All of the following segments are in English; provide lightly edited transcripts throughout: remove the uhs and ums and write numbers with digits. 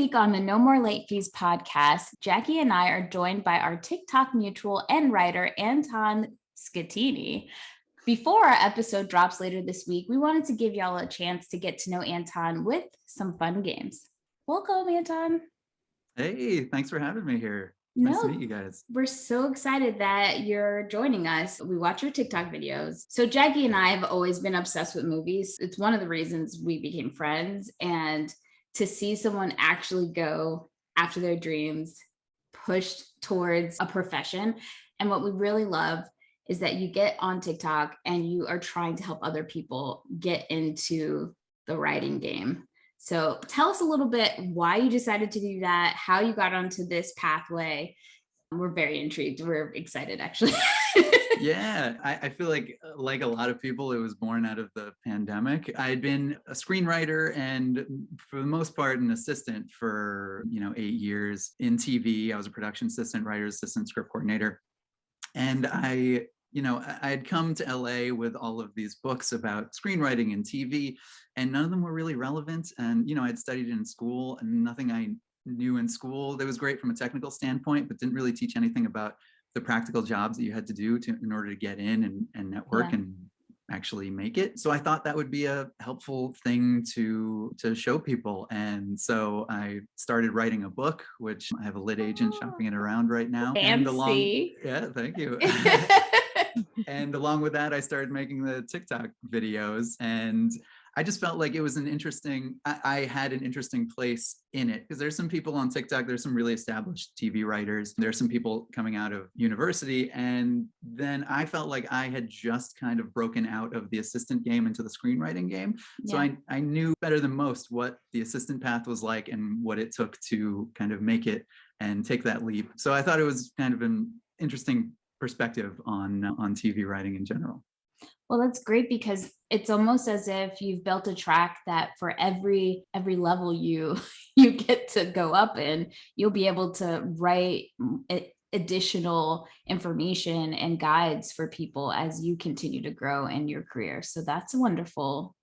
week on the No More Late Fees podcast, Jackie and I are joined by our TikTok mutual and writer, Anton Tik. Before our episode drops later this week, we wanted to give y'all a chance to get to know Anton with some fun games. Welcome, Anton. Hey, thanks for having me here. Nice to meet you guys. We're so excited that you're joining us. We watch your TikTok videos. So Jackie and I have always been obsessed with movies. It's one of the reasons we became friends. And to see someone actually go after their dreams, pushed towards a profession. And what we really love is that you get on TikTok and you are trying to help other people get into the writing game. So tell us a little bit why you decided to do that, how you got onto this pathway. We're very intrigued. We're excited, actually. Yeah, I feel like a lot of people, it was born out of the pandemic. I had been a screenwriter and for the most part an assistant for 8 years in TV. I was a production assistant, writer assistant, script coordinator. And I had come to LA with all of these books about screenwriting and TV, and none of them were really relevant. And, I'd studied in school, and nothing I knew in school that was great from a technical standpoint, but didn't really teach anything about the practical jobs that you had to do in order to get in and network and actually make it. So I thought that would be a helpful thing to show people. And so I started writing a book, which I have a lit agent shopping it around right now. Fancy. Thank you. And along with that, I started making the TikTok videos, and I just felt like it was I had an interesting place in it, because there's some people on TikTok, there's some really established TV writers, there's some people coming out of university, and then I felt like I had just kind of broken out of the assistant game into the screenwriting game. So I knew better than most what the assistant path was like and what it took to kind of make it and take that leap. So I thought it was kind of an interesting perspective on TV writing in general. Well, that's great, because it's almost as if you've built a track that for every level you get to go up in, you'll be able to write additional information and guides for people as you continue to grow in your career. So that's wonderful.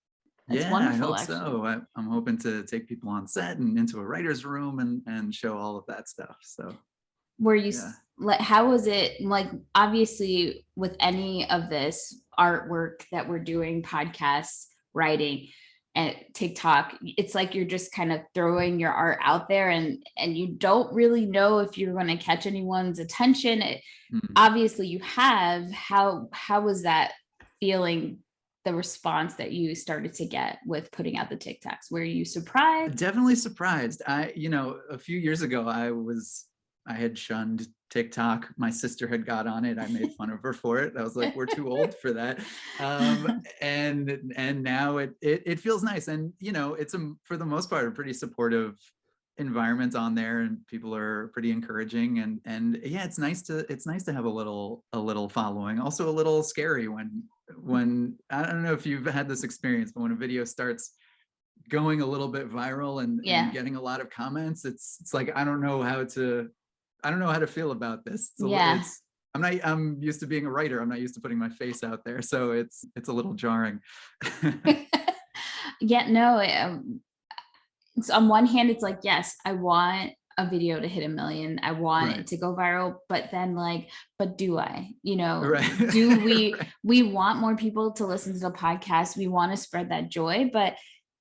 Wonderful, I hope actually. So. I'm hoping to take people on set and into a writer's room and show all of that stuff. So how was it like? Obviously, with any of this artwork that we're doing, podcasts, writing, and TikTok, it's like you're just kind of throwing your art out there, and you don't really know if you're going to catch anyone's attention. Obviously, you have. How was that feeling? The response that you started to get with putting out the TikToks? Were you surprised? Definitely surprised. A few years ago, I had shunned TikTok. My sister had got on it. I made fun of her for it. I was like, we're too old for that. And now it feels nice. And, it's for the most part, a pretty supportive environment on there, and people are pretty encouraging. And yeah, it's nice to have a little following. Also a little scary when I don't know if you've had this experience, but when a video starts going a little bit viral and getting a lot of comments, it's like, I don't know how to feel about this. I'm used to being a writer. I'm not used to putting my face out there. So it's a little jarring. It's on one hand, it's like, yes, I want a video to hit 1 million. I want it to go viral, but then but do I, do we, we want more people to listen to the podcast. We want to spread that joy, but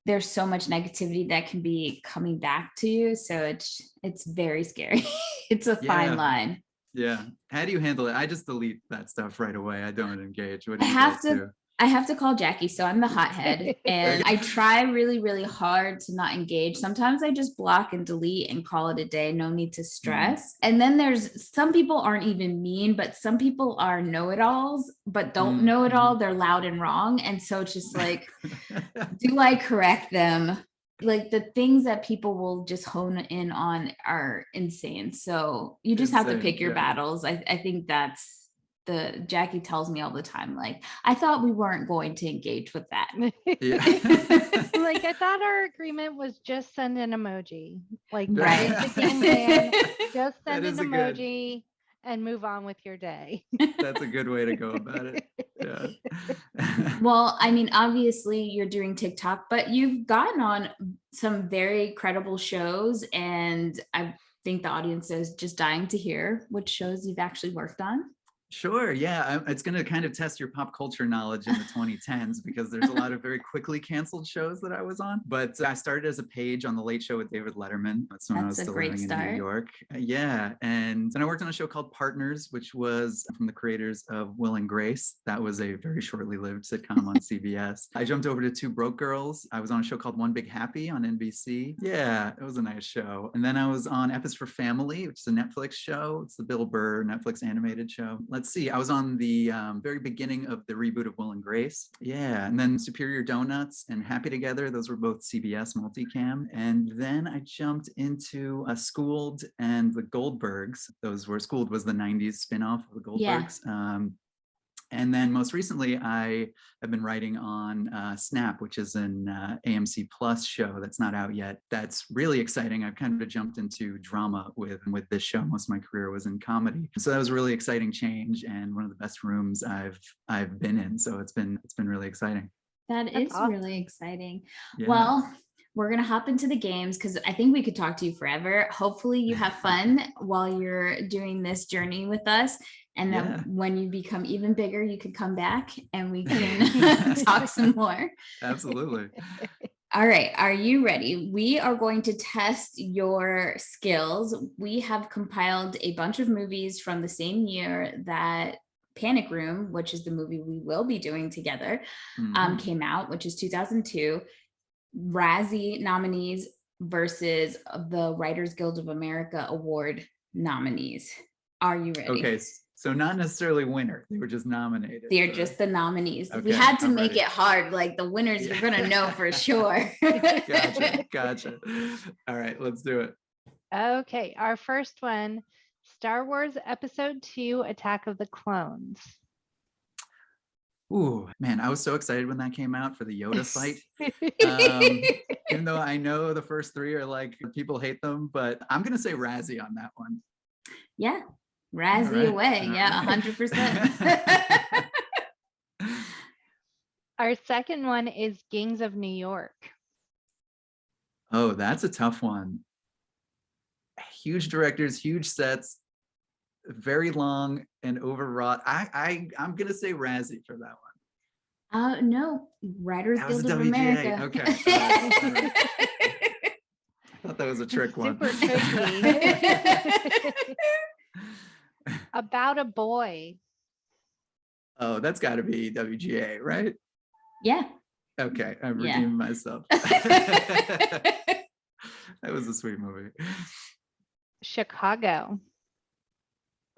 there's so much negativity that can be coming back to you. So it's very scary. It's a fine line. Yeah. How do you handle it? I just delete that stuff right away. I don't engage. What do you do? I have to call Jackie. So I'm the hothead, and I try really, really hard to not engage. Sometimes I just block and delete and call it a day. No need to stress. And then there's some people aren't even mean, but some people are know-it-alls, but don't know it all. They're loud and wrong. And so it's just like, do I correct them? Like, the things that people will just hone in on are insane. So you just have to pick your battles. I think that's Jackie tells me all the time, like, I thought we weren't going to engage with that. Like, I thought our agreement was just send an emoji. Like, just send an emoji. and move on with your day. That's a good way to go about it. Yeah. Well, I mean, obviously you're doing TikTok, but you've gotten on some very credible shows, and I think the audience is just dying to hear which shows you've actually worked on. Sure. Yeah. It's going to kind of test your pop culture knowledge in the 2010s because there's a lot of very quickly canceled shows that I was on. But I started as a page on The Late Show with David Letterman. That's when I was That's a still great living in New start. York. Yeah. And then I worked on a show called Partners, which was from the creators of Will and Grace. That was a very shortly lived sitcom on CBS. I jumped over to Two Broke Girls. I was on a show called One Big Happy on NBC. Yeah, it was a nice show. And then I was on F is for Family, which is a Netflix show. It's the Bill Burr Netflix animated show. Let's see, I was on the very beginning of the reboot of Will and Grace. Yeah, and then Superior Donuts and Happy Together. Those were both CBS multicam. And then I jumped into Schooled and the Goldbergs. Those were, Schooled was the 90s spinoff of the Goldbergs. Yeah. And then most recently, I have been writing on Snap, which is an AMC Plus show that's not out yet. That's really exciting. I've kind of jumped into drama with this show. Most of my career was in comedy, so that was a really exciting change and one of the best rooms I've been in. So it's been really exciting. That's That's awesome. really exciting. Yeah. Well, we're going to hop into the games because I think we could talk to you forever. Hopefully you have fun while you're doing this journey with us. And then Yeah. when you become even bigger, you could come back and we can talk some more. Absolutely. All right. Are you ready? We are going to test your skills. We have compiled a bunch of movies from the same year that Panic Room, which is the movie we will be doing together, came out, which is 2002. Razzie nominees versus the Writers Guild of America Award nominees. Are you ready? Okay. So not necessarily winner. They were just nominated. They're just the nominees. We Okay, had to I'm make ready. it hard. Like the winners, you're going to know for sure. Gotcha. All right, let's do it. Okay, our first one, Star Wars Episode 2, Attack of the Clones. Ooh, man, I was so excited when that came out for the Yoda fight. Even though I know the first three are like, people hate them, but I'm going to say Razzie on that one. Yeah. Razzie right, away. all Yeah, right. 100%. Our second one is Gangs of New York. Oh, that's a tough one. Huge directors, huge sets, very long and overwrought. I'm going to say Razzie for that one. No, Writers That was Guild a of WGA. America. Okay. All right. I thought that was a trick one. Super tricky. About a Boy. Oh, that's got to be WGA, right? Yeah. Okay, I'm Yeah. redeeming myself. That was a sweet movie. Chicago.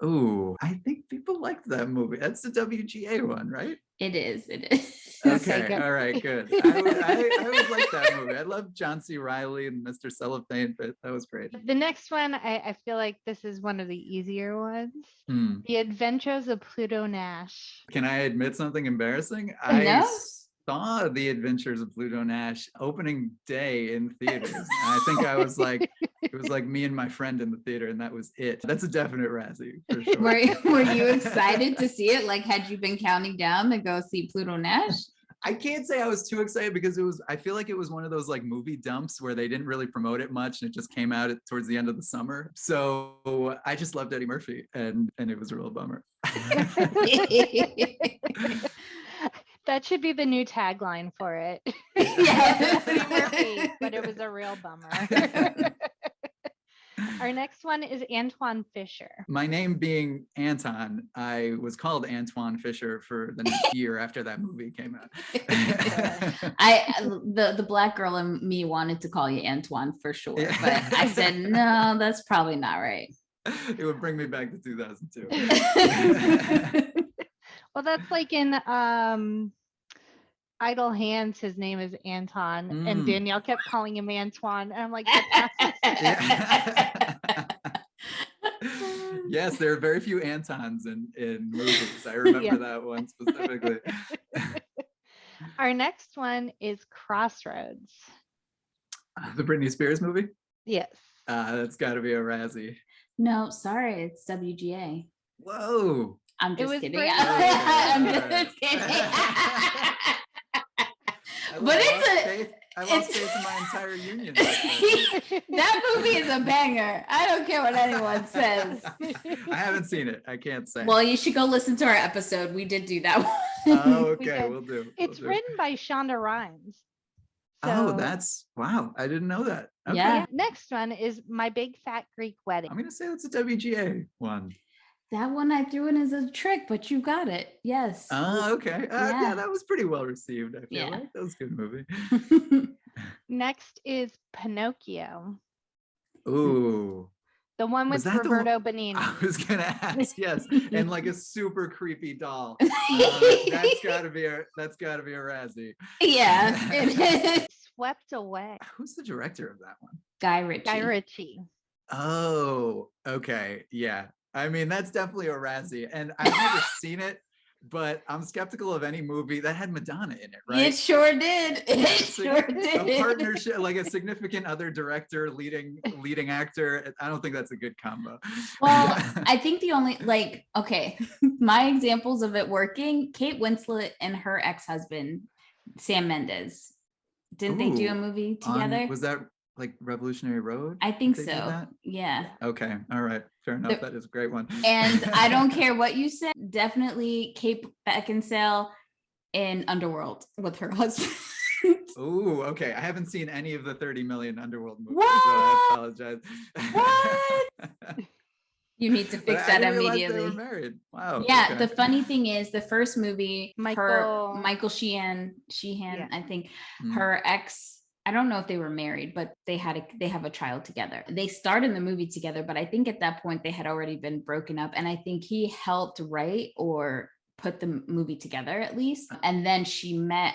Ooh, I think people liked that movie. That's the WGA one, right? It is. Okay, Okay, good. all right, good. I always liked that movie. I love John C. Reilly and Mr. Cellophane, but that was great. The next one, I feel like this is one of the easier ones. Hmm. The Adventures of Pluto Nash. Can I admit something embarrassing? No. I saw The Adventures of Pluto Nash opening day in theaters. And I think I was like, it was like me and my friend in the theater, and that was it. That's a definite Razzie for sure. Were you excited to see it? Like, had you been counting down to go see Pluto Nash? I can't say I was too excited because I feel like it was one of those like movie dumps where they didn't really promote it much and it just came out towards the end of the summer. So I just loved Eddie Murphy and it was a real bummer. That should be the new tagline for it. Yeah. Eddie Murphy, but it was a real bummer. Our next one is Antoine Fisher. My name being Anton, I was called Antoine Fisher for the next year after that movie came out. The black girl in me wanted to call you Antoine for sure, but I said no, that's probably not right. It would bring me back to 2002. Well, that's like in Idle Hands, his name is Anton, and Danielle kept calling him Antoine. And I'm like, yes, there are very few Antons in movies. I remember that one specifically. Our next one is Crossroads. The Britney Spears movie? Yes. That's got to be a Razzie. No, sorry, it's WGA. Whoa. I'm It just was kidding. Britney. I'm just kidding. But I lost faith in my entire union. that movie is a banger. I don't care what anyone says. I haven't seen it. I can't say. Well, you should go listen to our episode. We did do that one. Oh, okay. did. We'll do. It's We'll do. written by Shonda Rhimes. Oh, So- that's wow. I didn't know that. Okay. Yeah. Next one is My Big Fat Greek Wedding. I'm gonna say that's a WGA one. That one I threw in as a trick, but you got it. Yes. Oh, okay. Yeah. Yeah, that was pretty well received. I feel Yeah. like that was a good movie. Next is Pinocchio, Ooh, the one Was with that the Roberto Benigni. I was gonna ask. Yes, and like a super creepy doll. That's gotta be a Razzie. Yeah. Swept Away, Who's the director of that one? Guy Ritchie. Guy Ritchie. Oh, okay. Yeah. I mean, that's definitely a Razzie. And I've never seen it, but I'm skeptical of any movie that had Madonna in it, right? It sure did. It sure A did. partnership, like a significant other director, leading actor. I don't think that's a good combo. Well, I think the only okay, my examples of it working, Kate Winslet and her ex-husband, Sam Mendes. Didn't they do a Ooh, movie together? Was that like Revolutionary Road? I think Did they do so. that? Yeah. Okay. All right. Fair enough. That is a great one. And I don't care what you said, definitely Kate Beckinsale in Underworld with her husband. Ooh, okay. I haven't seen any of the 30 million Underworld movies, What? so I apologize. What? You need to But fix I that didn't realize immediately. They were married. Wow. Yeah, okay. the funny thing is the first movie, Michael- Michael Sheehan, Yeah. I think Mm. her ex, I don't know if they were married, but they have a child together. They starred in the movie together, but I think at that point they had already been broken up. And I think he helped write or put the movie together at least. And then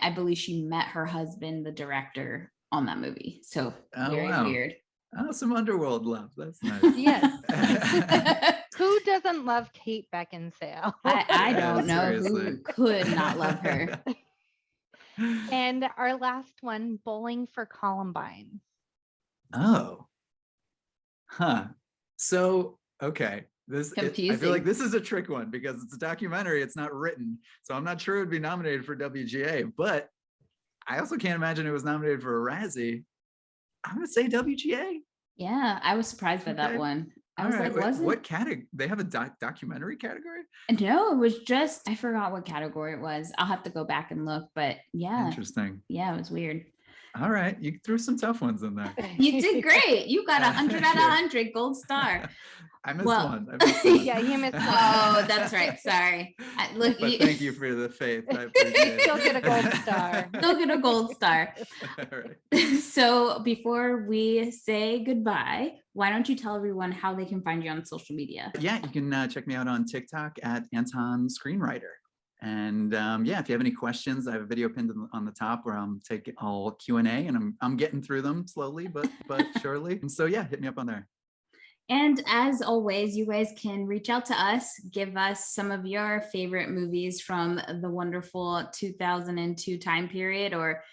I believe she met her husband, the director, on that movie. So Oh, very wow. weird. Oh, some Underworld love. That's nice. Yes. Who doesn't love Kate Beckinsale? I Yeah, don't know seriously. who could not love her. And our last one, Bowling for Columbine. Oh. Huh. So, okay. I feel Confusing. like this is a trick one because it's a documentary. It's not written. So I'm not sure it would be nominated for WGA, but I also can't imagine it was nominated for a Razzie. I'm going to say WGA. Yeah, I was surprised by that Okay. one. I All was right. like, wait, wasn't what category? They have a documentary category? No, it was just I forgot what category it was. I'll have to go back and look, but yeah, Interesting. yeah, it was weird. All right. You threw some tough ones in there. You did great. You got 100 out of Thank you. 100, gold star. I missed Well- one. I missed one. Yeah, you missed one. Oh, that's right. Sorry. Look, But thank you for the faith. I appreciate it. You'll get a gold star. Still get a gold star. All right. So before we say goodbye, why don't you tell everyone how they can find you on social media? Yeah, you can check me out on TikTok at Anton Screenwriter. And yeah, if you have any questions, I have a video pinned on the top where I'm taking all Q&A, and I'm getting through them slowly, but surely. And so yeah, hit me up on there. And as always, you guys can reach out to us, give us some of your favorite movies from the wonderful 2002 time period, or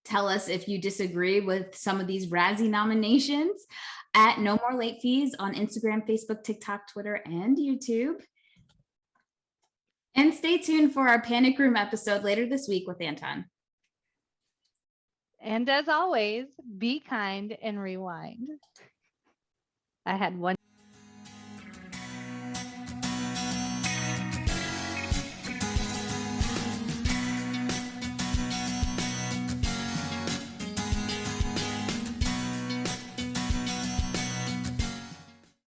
tell us if you disagree with some of these Razzie nominations at No More Late Fees on Instagram, Facebook, TikTok, Twitter, and YouTube. And stay tuned for our Panic Room episode later this week with Anton. And as always, be kind and rewind. I had one